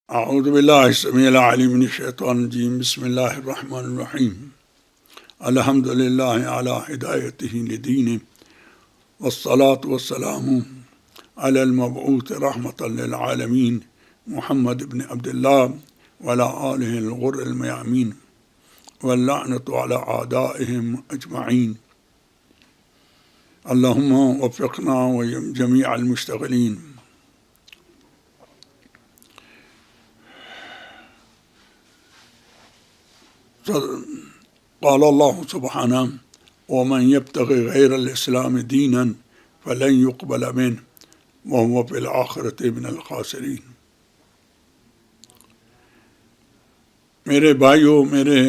اعوذ باللہ السمیع العلیم من الشیطان الرجیم بسم اللہ الرحمن الرحیم الحمد للہ علی ہدایتہ لدینہ والصلاة والسلام علی المبعوث رحمۃ للعالمین محمد بن عبد اللہ وعلی آلہ الغر المیامین واللعنۃ علی اعدائہم اجمعین اللہم وفقنا وجمیع المشتغلین. قال اللہ سبحانہ ومن يبتغ غیر الاسلام دینا فلن يقبل منه وهو في الآخرة من الخاسرین. میرے بھائیوں، میرے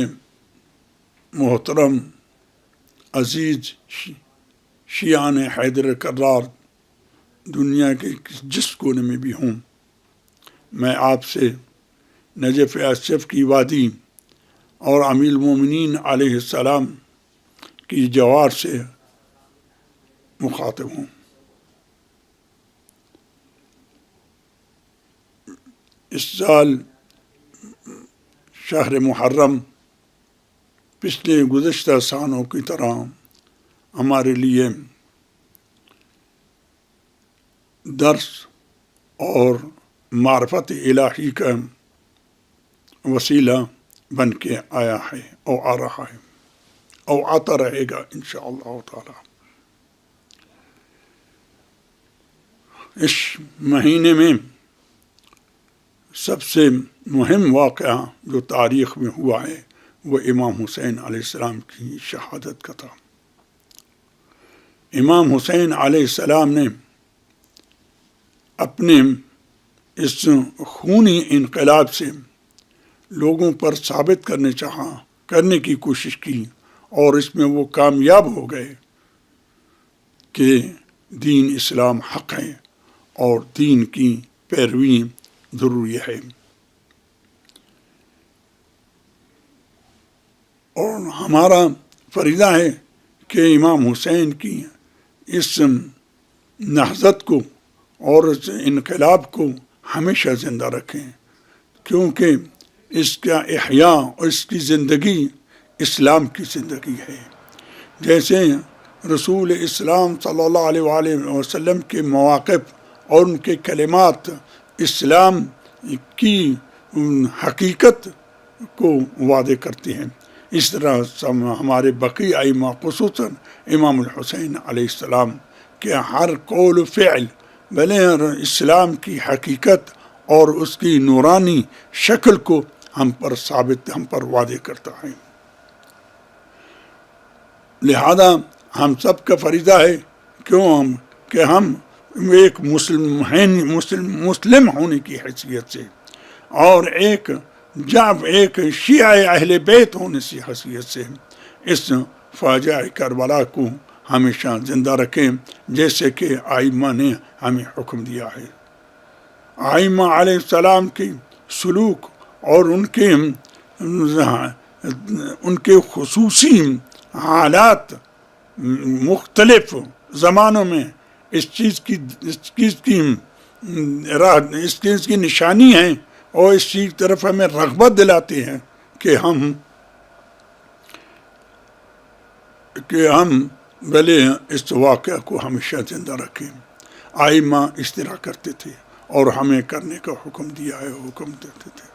محترم عزیز شیعان حیدر کرار، دنیا کے جس کونے میں بھی ہوں، میں آپ سے نجف اشرف کی وادی اور امیر المومنین علیہ السلام کی جوار سے مخاطب ہوں. اس سال شہر محرم پچھلے گزشتہ سالوں کی طرح ہمارے لیے درس اور معرفت الہی کا وسیلہ بن کے آیا ہے اور آ رہا ہے اور آتا رہے گا انشاءاللہ تعالی. اس مہینے میں سب سے مہم واقعہ جو تاریخ میں ہوا ہے وہ امام حسین علیہ السلام کی شہادت کا تھا. امام حسین علیہ السلام نے اپنے اس خونی انقلاب سے لوگوں پر ثابت کرنے کی کوشش کی، اور اس میں وہ کامیاب ہو گئے کہ دین اسلام حق ہے اور دین کی پیروی ضروری ہے. اور ہمارا فریضہ ہے کہ امام حسین کی اس نہضت کو اور اس انقلاب کو ہمیشہ زندہ رکھیں، کیونکہ اس کا احیاء اور اس کی زندگی اسلام کی زندگی ہے. جیسے رسول اسلام صلی اللہ علیہ وآلہ وسلم کے مواقف اور ان کے کلمات اسلام کی حقیقت کو واضح کرتے ہیں، اس طرح ہمارے بقی ائمہ خصوصاً امام الحسین علیہ السلام کے ہر قول و فعل بھلے اسلام کی حقیقت اور اس کی نورانی شکل کو ہم پر واضح کرتا ہے. لہذا ہم سب کا فریضہ ہے کہ ہم ایک مسلم ہونے کی حیثیت سے اور ایک شیعہ اہل بیت ہونے کی حیثیت سے اس فاجعہ کربلا کو ہمیشہ زندہ رکھیں، جیسے کہ ائمہ نے ہمیں حکم دیا ہے. ائمہ علیہ السلام کی سلوک اور ان کے خصوصی حالات مختلف زمانوں میں اس چیز کی نشانی ہیں اور اس چیز کی طرف ہمیں رغبت دلاتے ہیں کہ ہم بھلے اس واقعہ کو ہمیشہ زندہ رکھیں. ائمہ اس طرح کرتے تھے اور ہمیں کرنے کا حکم دیا ہے، حکم دیتے تھے.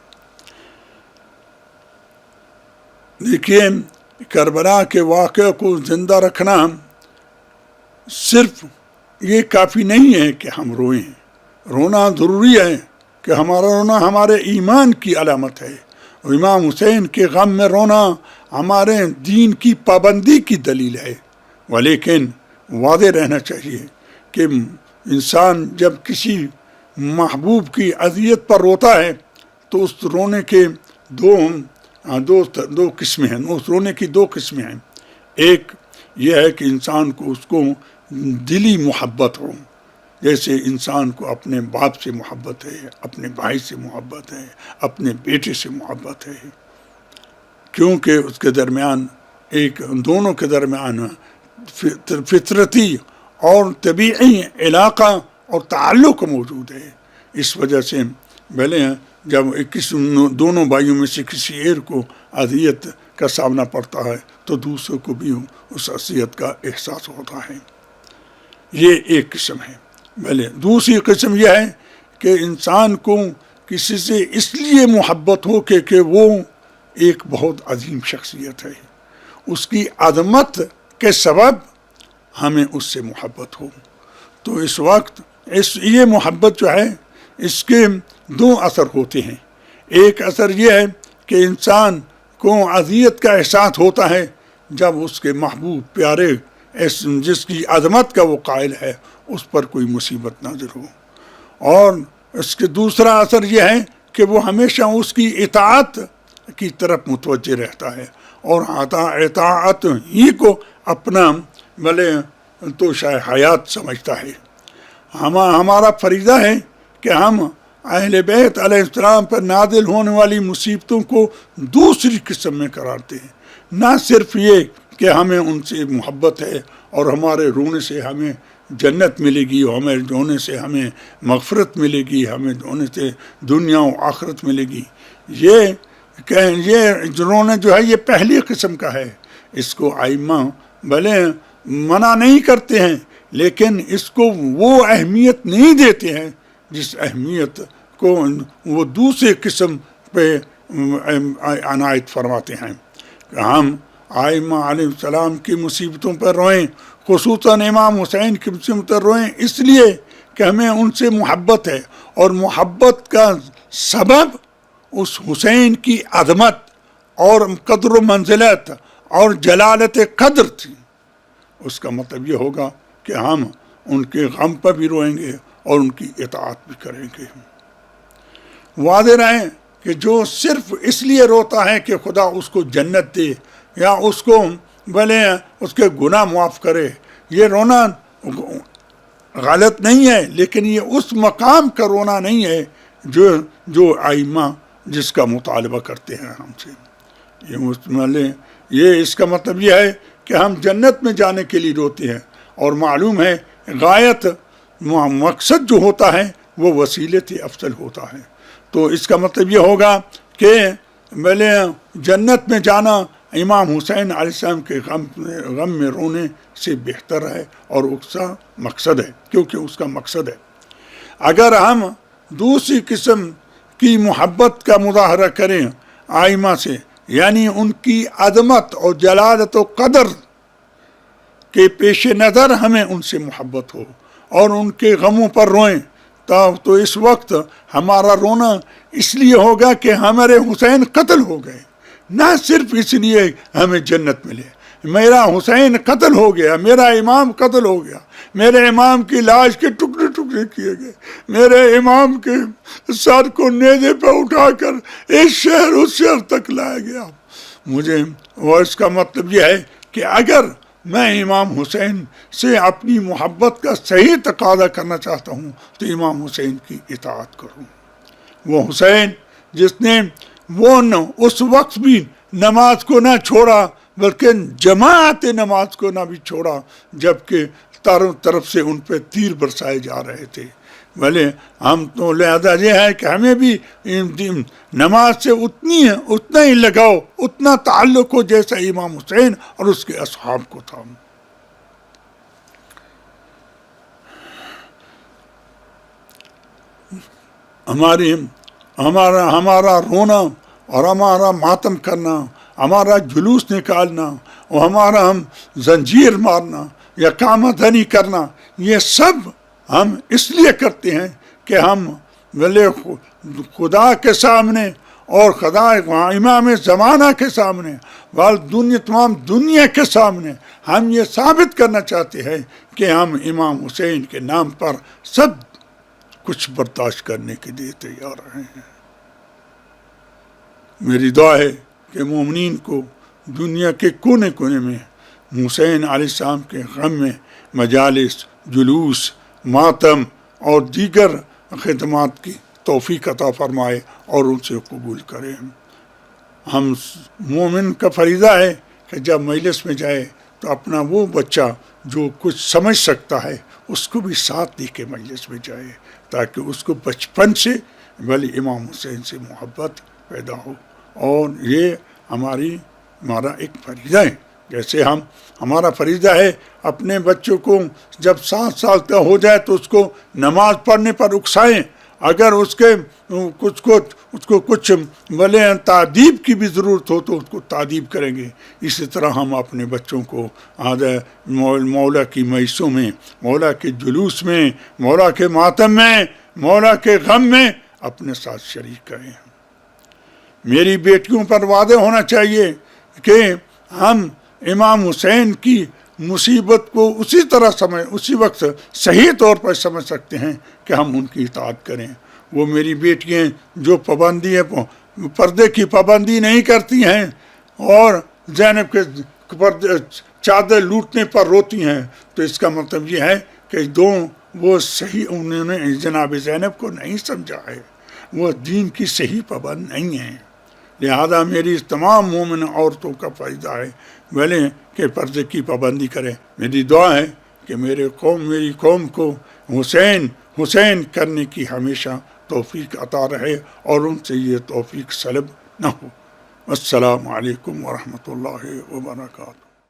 دیکھیے، کربلا کے واقعہ کو زندہ رکھنا صرف یہ کافی نہیں ہے کہ ہم روئیں. رونا ضروری ہے کہ ہمارا رونا ہمارے ایمان کی علامت ہے. امام حسین کے غم میں رونا ہمارے دین کی پابندی کی دلیل ہے. ولیکن واضح رہنا چاہیے کہ انسان جب کسی محبوب کی اذیت پر روتا ہے تو اس رونے کے دو قسمیں ہیں. اس رونے کی دو قسمیں ہیں. ایک یہ ہے کہ انسان کو اس کو دلی محبت ہو، جیسے انسان کو اپنے باپ سے محبت ہے، اپنے بھائی سے محبت ہے، اپنے بیٹے سے محبت ہے، کیونکہ اس کے درمیان دونوں کے درمیان فطرتی اور طبیعی علاقہ اور تعلق موجود ہے. اس وجہ سے بھلے جب دونوں بھائیوں میں سے کسی ایک کو اذیت کا سامنا پڑتا ہے تو دوسروں کو بھی اس اذیت کا احساس ہوتا ہے. یہ ایک قسم ہے. بھلے دوسری قسم یہ ہے کہ انسان کو کسی سے اس لیے محبت ہو کہ وہ ایک بہت عظیم شخصیت ہے، اس کی عظمت کے سبب ہمیں اس سے محبت ہو. تو اس وقت یہ محبت جو ہے اس کے دو اثر ہوتے ہیں. ایک اثر یہ ہے کہ انسان کو اذیت کا احساس ہوتا ہے جب اس کے محبوب پیارے جس کی عظمت کا وہ قائل ہے اس پر کوئی مصیبت نازل ہو، اور اس کے دوسرا اثر یہ ہے کہ وہ ہمیشہ اس کی اطاعت کی طرف متوجہ رہتا ہے اور اطاعت ہی کو اپنا بھلے توشہ حیات سمجھتا ہے. ہمارا فریضہ ہے کہ ہم اہل بیت علیہ السلام پر نازل ہونے والی مصیبتوں کو دوسری قسم میں قرار دیں. نہ صرف یہ کہ ہمیں ان سے محبت ہے اور ہمارے رونے سے ہمیں جنت ملے گی، ہمیں رونے سے ہمیں مغفرت ملے گی، ہمیں رونے سے دنیا و آخرت ملے گی. یہ رونا جو ہے یہ پہلی قسم کا ہے. اس کو ائمہ بھلے منع نہیں کرتے ہیں لیکن اس کو وہ اہمیت نہیں دیتے ہیں جس اہمیت کو وہ دوسرے قسم پہ عنایت فرماتے ہیں کہ ہم ائمہ علیہ السلام کی مصیبتوں پر روئیں، خصوصاً امام حسین کی مصیبتوں پر روئیں اس لیے کہ ہمیں ان سے محبت ہے، اور محبت کا سبب اس حسین کی عظمت اور قدر و منزلت اور جلالت قدر تھی. اس کا مطلب یہ ہوگا کہ ہم ان کے غم پر بھی روئیں گے اور ان کی اطاعت بھی کریں گے. واضح رہے کہ جو صرف اس لیے روتا ہے کہ خدا اس کو جنت دے یا اس کو بھلے اس کے گناہ معاف کرے، یہ رونا غلط نہیں ہے، لیکن یہ اس مقام کا رونا نہیں ہے جو ائمہ جس کا مطالبہ کرتے ہیں ہم سے. یہ اس کا مطلب یہ ہے کہ ہم جنت میں جانے کے لیے روتے ہیں، اور معلوم ہے غایت مقصد جو ہوتا ہے وہ وسیلے سے افضل ہوتا ہے. تو اس کا مطلب یہ ہوگا کہ بھلے جنت میں جانا امام حسین علیہ السلام کے غم میں رونے سے بہتر ہے اور اس کا مقصد ہے، کیونکہ اس کا مقصد ہے. اگر ہم دوسری قسم کی محبت کا مظاہرہ کریں ائمہ سے، یعنی ان کی عظمت اور جلالت و قدر کے پیش نظر ہمیں ان سے محبت ہو اور ان کے غموں پر روئیں، تو اس وقت ہمارا رونا اس لیے ہوگا کہ ہمارے حسین قتل ہو گئے، نہ صرف اس لیے ہمیں جنت ملے. میرا حسین قتل ہو گیا، میرا امام قتل ہو گیا، میرے امام کی لاش کے ٹکڑے ٹکڑے کیے گئے، میرے امام کے سر کو نیزے پہ اٹھا کر اس شہر اس شہر تک لایا گیا. اور اس کا مطلب یہ ہے کہ اگر میں امام حسین سے اپنی محبت کا صحیح تقاضا کرنا چاہتا ہوں تو امام حسین کی اطاعت کروں. وہ حسین جس نے اس وقت بھی نماز کو نہ چھوڑا بلکہ جماعت نماز کو نہ بھی چھوڑا، جبکہ چاروں طرف سے ان پہ تیر برسائے جا رہے تھے. بھلے ہم تو لہذا یہ ہے کہ ہمیں بھی نماز سے اتنا ہی لگاؤ، اتنا تعلق ہو جیسا امام حسین اور اس کے اصحاب کو تھا. ہمارا رونا اور ہمارا ماتم کرنا، ہمارا جلوس نکالنا اور ہمارا زنجیر مارنا یا کامہ دھنی کرنا، یہ سب ہم اس لیے کرتے ہیں کہ ہم بھلے خدا کے سامنے اور خدا امام زمانہ کے سامنے تمام دنیا کے سامنے ہم یہ ثابت کرنا چاہتے ہیں کہ ہم امام حسین کے نام پر سب کچھ برداشت کرنے کے لیے تیار رہے ہیں. میری دعا ہے کہ مومنین کو دنیا کے کونے کونے میں حسین علیہ السلام کے غم میں مجالس، جلوس، ماتم اور دیگر خدمات کی توفیق عطا فرمائے اور ان سے قبول کرے. ہم مومن کا فریضہ ہے کہ جب مجلس میں جائے تو اپنا وہ بچہ جو کچھ سمجھ سکتا ہے اس کو بھی ساتھ لے کے مجلس میں جائے، تاکہ اس کو بچپن سے بلکہ امام حسین سے محبت پیدا ہو، اور یہ ہمارا ایک فریضہ ہے. جیسے ہمارا فریضہ ہے اپنے بچوں کو جب 7 سال کا ہو جائے تو اس کو نماز پڑھنے پر اکسائیں. اگر اس کو کچھ بولے تعدیب کی بھی ضرورت ہو تو اس کو تعدیب کریں گے. اسی طرح ہم اپنے بچوں کو مولا کی مجلسوں میں، مولا کے جلوس میں، مولا کے ماتم میں، مولا کے غم میں اپنے ساتھ شریک کریں. میری بیٹیوں پر وعدہ ہونا چاہیے کہ ہم امام حسین کی مصیبت کو اسی وقت صحیح طور پر سمجھ سکتے ہیں کہ ہم ان کی اطاعت کریں. وہ میری بیٹیاں جو پردے کی پابندی نہیں کرتی ہیں اور زینب کے چادر لوٹنے پر روتی ہیں، تو اس کا مطلب یہ ہے کہ وہ صحیح انہوں نے جناب زینب کو نہیں سمجھا ہے، وہ دین کی صحیح پابند نہیں ہیں. لہذا میری تمام مومن عورتوں کا فائدہ ہے بھلے کہ پردے کی پابندی کریں. میری دعا ہے کہ میری قوم کو حسین کرنے کی ہمیشہ توفیق عطا رہے اور ان سے یہ توفیق سلب نہ ہو. السلام علیکم ورحمۃ اللہ وبرکاتہ.